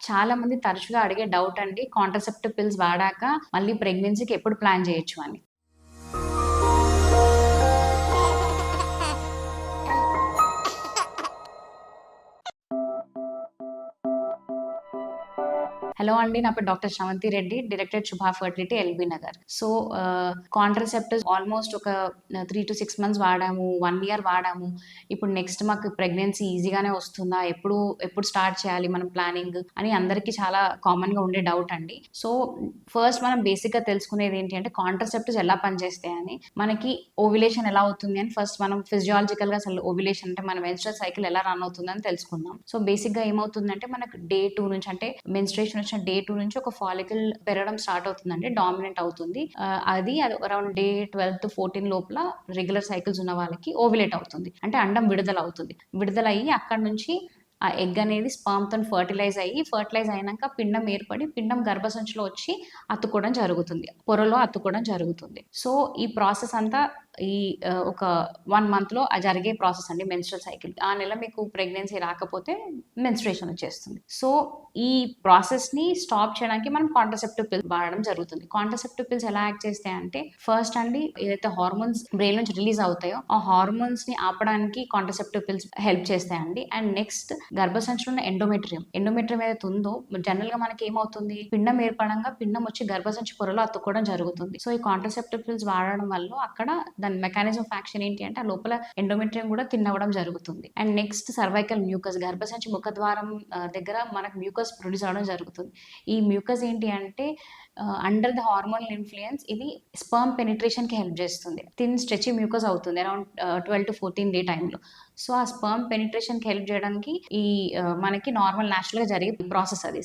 చాలా మంది తరచుగా అడిగే డౌట్ అండి. కాంట్రాసెప్టివ్ పిల్స్ వాడాక మళ్ళీ ప్రెగ్నెన్సీకి ఎప్పుడు ప్లాన్ చేయొచ్చు అని. హలో అండి. నా పేరు డాక్టర్ శ్రవంతి రెడ్డి, డైరెక్టర్ శుభ fertility, LB Nagar. So, contraceptives almost ఒక 3-6 మంత్స్ వాడాము, 1 ఇయర్ వాడాము. ఇప్పుడు నెక్స్ట్ మాకు ప్రెగ్నెన్సీ ఈజీగానే వస్తుందా? ఎప్పుడు స్టార్ట్ చేయాలి మనం ప్లానింగ్ అని అందరికీ చాలా కామన్‌గా ఉండే డౌట్ అండి. సో, ఫస్ట్ మనం బేసిక్‌గా తెలుసుకునేది ఏంటి అంటే కాంట్రాసెప్టివ్స్ ఎలా పనిచేస్తాయని, మనకి ఓవ్యులేషన్ ఎలా అవుతుంది అని ఫస్ట్ మనం ఫిజియాలజికల్‌గా అసలు ఓవ్యులేషన్ అంటే మన మెన్స్ట్రువల్ సైకిల్ ఎలా రన్ అవుతుందని తెలుసుకుందాం. సో, బేసిక్‌గా ఏమవుతుందంటే మనకు డే 2 నుంచి అంటే మెన్స్ట్రుయేషన్ వచ్చిన డే 2 నుంచి ఒక ఫాలికల్ పెరగడం స్టార్ట్ అవుతుందండి. డామినెంట్ అవుతుంది. అది అరౌండ్ డే 12-14 లోపల రెగ్యులర్ సైకిల్స్ ఉన్న వాళ్ళకి ఓవ్యులేట్ అవుతుంది. అంటే అండం విడుదల అవుతుంది. విడుదలయ్యి అక్కడి నుంచి ఆ ఎగ్ అనేది స్పర్మ్‌తోని ఫెర్టిలైజ్ అయినంక పిండం ఏర్పడి, పిండం గర్భసంచిలో వచ్చి అతుక్కోవడం జరుగుతుంది. పొరలో అతుక్కోవడం జరుగుతుంది. సో, ఈ ప్రాసెస్ అంతా ఈ ఒక 1 మంత్‌లో జరిగే ప్రాసెస్ అండి మెన్స్ట్రువల్ సైకిల్. ఆ నెల మీకు ప్రెగ్నెన్సీ రాకపోతే మెన్స్ట్రుయేషన్ వచ్చేస్తుంది. సో, ఈ ప్రాసెస్‌ని స్టాప్ చేయడానికి మనం కాంట్రాసెప్టివ్ పిల్స్ వాడడం జరుగుతుంది. కాంట్రాసెప్టివ్ పిల్స్ ఎలా యాక్ట్ చేస్తాయంటే ఫస్ట్ అండి ఏదైతే హార్మోన్స్ బ్రెయిన్ నుంచి రిలీజ్ అవుతాయో ఆ హార్మోన్స్‌ని ఆపడానికి కాంట్రాసెప్టివ్ పిల్స్ హెల్ప్ చేస్తాయండి. అండ్ నెక్స్ట్ గర్భసంచిలో ఉన్న ఎండోమెట్రియం ఏదైతే ఉందో జనరల్‌గా మనకి ఏమవుతుంది పిండం ఏర్పడంగా పిండం వచ్చి గర్భసంచి పొరలో అతుక్కోవడం జరుగుతుంది. సో, ఈ కాంట్రాసెప్టివ్ పిల్స్ వాడడం వల్ల అక్కడ దాని మెకానిజం ఆఫ్ యాక్షన్ ఏంటి అంటే ఆ లోపల ఎండోమెట్రియం కూడా తిన్నవ్వడం జరుగుతుంది. అండ్ నెక్స్ట్ సర్వైకల్ మ్యూకస్ గర్భసంచి ముఖద్వారం దగ్గర మనకు మ్యూకస్ ప్రొడ్యూస్ అవ్వడం జరుగుతుంది. ఈ మ్యూకస్ ఏంటి అంటే అండర్ ద హార్మోనల్ ఇన్‌ఫ్లూయెన్స్ ఇది స్పెర్మ్ పెనిట్రేషన్‌కి హెల్ప్ చేస్తుంది. థిన్ స్ట్రెచీ మ్యూకస్ అవుతుంది అరౌండ్ 12-14 డే టైమ్‌లో. సో, ఆ స్పెర్మ్ పెనిట్రేషన్‌కి హెల్ప్ చేయడానికి ఈ మనకి నార్మల్ నేచురల్‌గా జరిగే ప్రాసెస్ అది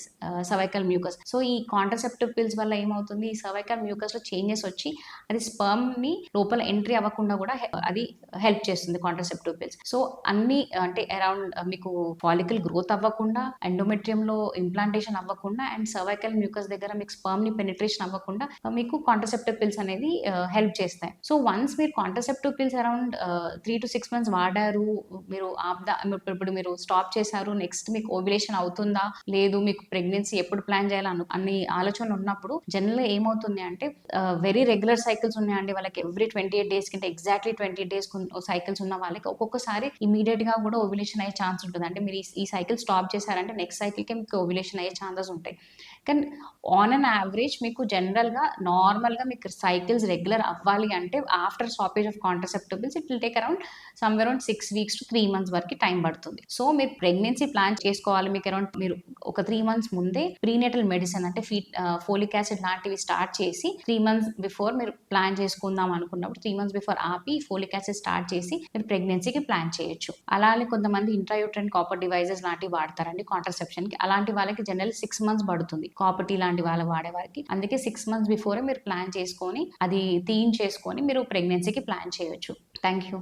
సర్వైకల్ మ్యూకస్. సో, ఈ కాంట్రాసెప్టివ్ పిల్స్ వల్ల ఏమవుతుంది ఈ సర్వైకల్ మ్యూకస్‌లో చేంజెస్ వచ్చి అది స్పెర్మ్‌ని లోపల ఎంట్రీ అవ్వకుండా కూడా అది హెల్ప్ చేస్తుంది కాంట్రాసెప్టివ్ పిల్స్. సో, అన్ని అంటే అరౌండ్ మీకు ఫాలికల్ గ్రోత్ అవ్వకుండా, ఎండోమెట్రియంలో ఇంప్లాంటేషన్ అవ్వకుండా అండ్ సర్వైకల్ మ్యూకస్ దగ్గర మీకు స్పెర్మ్‌ని పెనిట్రేషన్ అవ్వకుండా మీకు కాంట్రాసెప్టివ్ పిల్స్ అనేది హెల్ప్ చేస్తాయి. సో, వన్స్ మీరు కాంట్రాసెప్టివ్ పిల్స్ అరౌండ్ 3-6 మంత్స్ వాడారు. మీరు ఇప్పుడు మీరు స్టాప్ చేశారు. నెక్స్ట్ మీకు ఓవ్యులేషన్ అవుతుందా? లేదు మీకు ప్రెగ్నెన్సీ ఎప్పుడు ప్లాన్ చేయాలి అన్ని ఆలోచనలు ఉన్నప్పుడు జనరల్‌గా ఏమవుతుంది అంటే వెరీ రెగ్యులర్ సైకిల్స్ ఉన్నాయండి వాళ్ళకి ఎవ్రీ 28 డేస్ కంటే ఎగ్జాక్ట్‌లీ 20 డేస్ సైకిల్స్ ఉన్న వాళ్ళకి ఒక్కొక్కసారి ఇమ్మీడియేట్‌గా కూడా ఓవ్యులేషన్ అయ్యే ఛాన్స్ ఉంటుంది. అంటే మీరు ఈ సైకిల్ స్టాప్ చేశారంటే నెక్స్ట్ సైకిల్‌కే మీకు ఓవ్యులేషన్ అయ్యే ఛాన్సెస్ ఉంటాయి. కానీ ఆన్ అన్ యావరేజ్ మీకు జనరల్‌గా నార్మల్‌గా మీకు సైకిల్స్ రెగ్యులర్ అవ్వాలి అంటే after stoppage of contraceptive pills it will take around somewhere around 6 weeks to 3 months వరకు టైం పడుతుంది. సో, మీరు ప్రెగ్నెన్సీ ప్లాన్ చేసుకోవాలి. మీకు అరౌండ్ మీరు ఒక 3 మంత్స్ ముందే ప్రీనేటల్ మెడిసిన్ అంటే ఫోలిక్ యాసిడ్ లాంటివి స్టార్ట్ చేసి 3 మంత్స్ బిఫోర్ మీరు ప్లాన్ చేసుకుందాం అనుకున్నప్పుడు 3 మంత్స్ బిఫోర్ ఆపి ఫోలిక్ యాసిడ్ స్టార్ట్ చేసి మీరు ప్రెగ్నెన్సీకి ప్లాన్ చేయొచ్చు. అలానే కొంతమంది ఇంట్రాయూటరైన్ కాపర్ డివైసెస్ లాంటివి వాడతారండి కాంట్రాసెప్షన్‌కి. అలాంటి వాళ్ళకి జనరల్లీ 6 మంత్స్ పడుతుంది. కాపర్ టీ లాంటి వాళ్ళు వాడేవారికి. అందుకే 6 మంత్స్ బిఫోరే మీరు ప్లాన్ చేసుకొని అది తీయించేసుకొని మీరు ప్రెగ్నెన్సీకి ప్లాన్ చేయొచ్చు. Thank you.